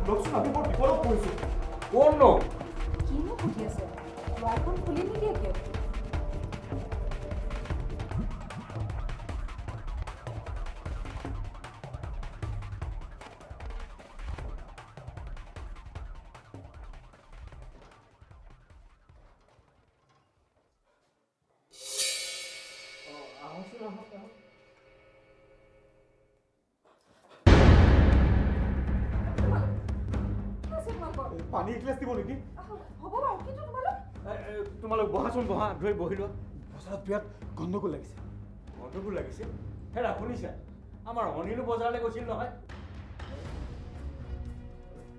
লকচোন আমি বৰ বিপদত পৰিছোঁ কোন ন কিনো সুধি আছে দুৱাৰখন খুলি নিদিয়ে কিয় পানী এগিলাছ দিব নেকি হ'ব বাৰু কিন্তু তোমালোক বহাচোন বহা ধৰি বহি লোৱা বজাৰত বিৰাট গণ্ডগোল লাগিছে গণ্ডগোল লাগিছে হেৰা শুনিছা আমাৰ অনিলো বজাৰলৈ গৈছিল নহয়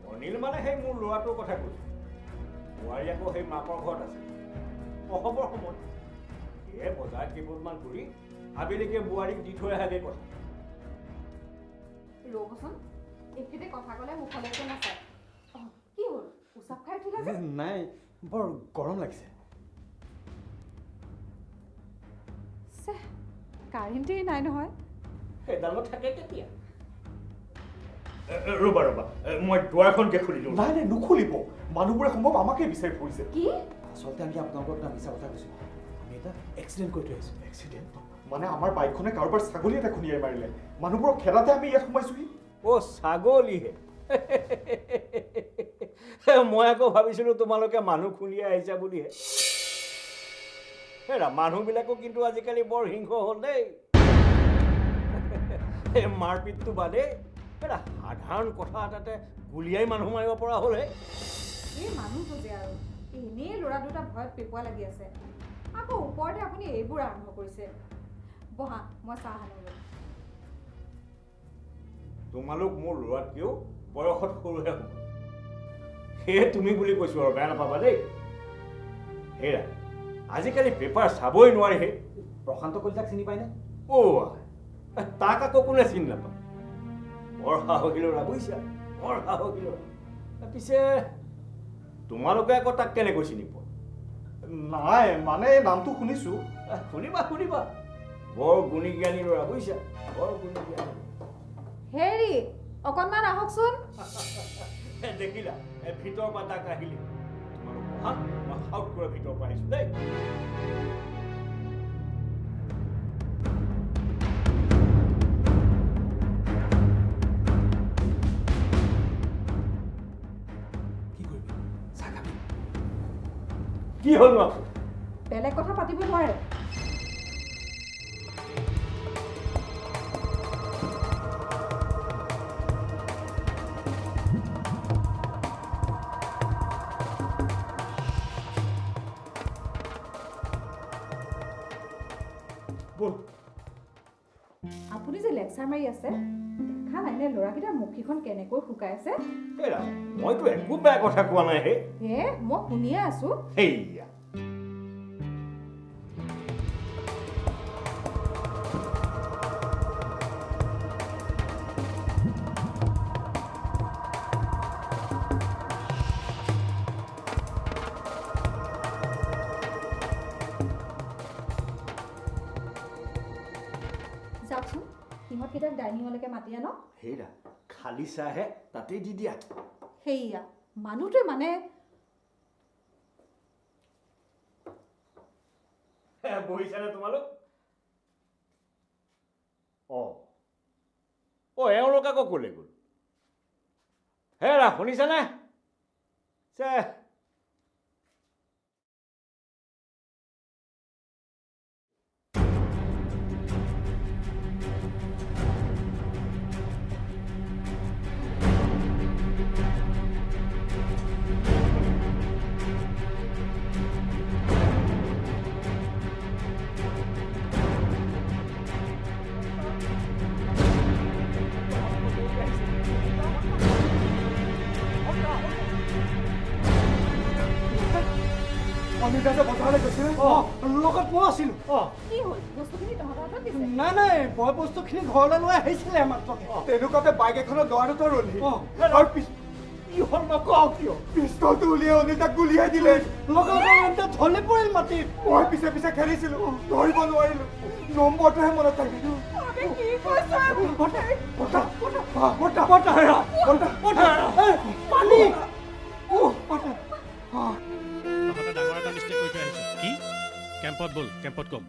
অনিল মানে সেই মোৰ ল'ৰাটোৰ কথা কৈছে বোৱাৰী আকৌ সেই মাকৰ ঘৰত আছে অহবৰ সময়ত সেয়ে বজাৰ কেইবছৰমান ঘূৰি আবেলিকে বোৱাৰীক দি থৈ আহাগৈ কথা ৰ'বচোন এখেতে কথা ক'লে মুখলৈকে নাচায় কি হ'ল উচাপ খাই উঠিলা যে নাই বৰ গৰম লাগিছে কাৰেণ্টেই নাই নহয় সেইডালত থাকে কেতিয়া ৰ'বা ৰ'বা মই দুৱাৰখনকে খুলি দিওঁ নাই নাই নুখুলিব মানুহবোৰে সম্ভৱ আমাকে বিচাৰি ফুৰিছে কি আচলতে আমি আপোনালোকক এটা মিছা কথা কৈছোঁ আমি এটা এক্সিডেণ্ট কৰি থৈ আহিছোঁ এক্সিডেণ্ট মানে আমাৰ বাইকখনে কাৰোবাৰ ছাগলী এটা খুন্দিয়াই মাৰিলে মানুহবোৰক খেদাতে আমি ইয়াত সোমাইছোহি অ' ছাগলীহে মই আকৌ ভাবিছিলোঁ তোমালোকে মানুহ খুন্দিয়াই আহিছা বুলিহে হেৰা মানুহবিলাকো কিন্তু আজিকালি বৰ হিংস হ'ল দেই মাৰপিটটো বাদেই হেৰা সাধাৰণ কথা এটাতে গুলিয়াই মানুহ মাৰিব পৰা হ'লহে এই মানুহটো যে আৰু এনেই ল'ৰা দুটা ভয়ত পেপুৱা লাগি আছে আকৌ ওপৰতে আপুনি এইবোৰ আৰম্ভ কৰিছে বহা মই চাহ আনোগৈ তোমালোক মোৰ ল'ৰাতকৈও বয়সত সৰুহে হ'ব সেয়ে তুমি বুলি কৈছোঁ আৰু বেয়া নাপাবা দেই হেৰা আজিকালি পেপাৰ চাবই নোৱাৰিহে প্ৰশান্ত কলিতাক চিনি পায়নে অ' তাক আকৌ কোনে চিনি নাপায় বৰ সাহসী ল'ৰা বুজিছা বৰ সাহসী ল'ৰা পিছে তোমালোকে আকৌ তাক কেনেকৈ চিনি পোৱা নাই মানে নামটো শুনিছোঁ শুনিবা শুনিবা বৰ গুণী জ্ঞানী ল'ৰা বুজিছা বৰ গুণী জ্ঞানী হেৰি অকণমান আহকচোন দেখিলা ভিতৰৰ পৰা তাক আহিলে তোমালোক বহা মই সাউট কৰি ভিতৰৰ পৰা আহিছোঁ দেই কি কৰিবি চাহ খাবি কি হ'ল আকৌ বেলেগ কথা পাতিব নোৱাৰে বল আপুনি যে লেকচাৰ মাৰি আছে দেখা নাই নে ল'ৰাকেইটাৰ মুখীখন কেনেকৈ শুকাই আছে হেৰা মইতো একো বেয়া কথা কোৱা নাই হে হে মই শুনিয়ে আছো সেইয়া যাওকচোন সিহঁতকেইটাক ডাইনিঙলৈকে মাতি আনক হেৰা খালী চাহে তাতেই দি দিয়া সেইয়া মানুহটোৱে মানে বহিছানে তোমালোক এওঁলোক আকৌ ক'লে গ'ল হেৰা শুনিছানে অনিতা যে বজাৰলৈ গৈছিলে লগত মই আছিলোঁ কি হ'ল বস্তুখিনি তহঁতৰ হাতত দিছে নাই নাই বয় বস্তুখিনি ঘৰলৈ লৈ আহিছিলে মাত্ৰকে তেনেকুৱাতে বাইক এখনত ল'ৰা দুটা ৰ'লহি আৰু কি হ'ল নকওঁ কিয়? পিষ্টলটো উলিয়াই অনিতাক গুলিয়াই দিলে। লগা ঢলি পৰিল মাটিত। মই পিছে পিছে খেলিছিলো, ধৰিব নোৱাৰিলো। নম্বৰটোহে মনত থাকিল। কি কৈছে পানী তহঁতে ডাঙৰ এটা মিষ্টেক কৰি থৈ আহিছ। কি? কেম্পত ব'ল, কেম্পত ক'ম।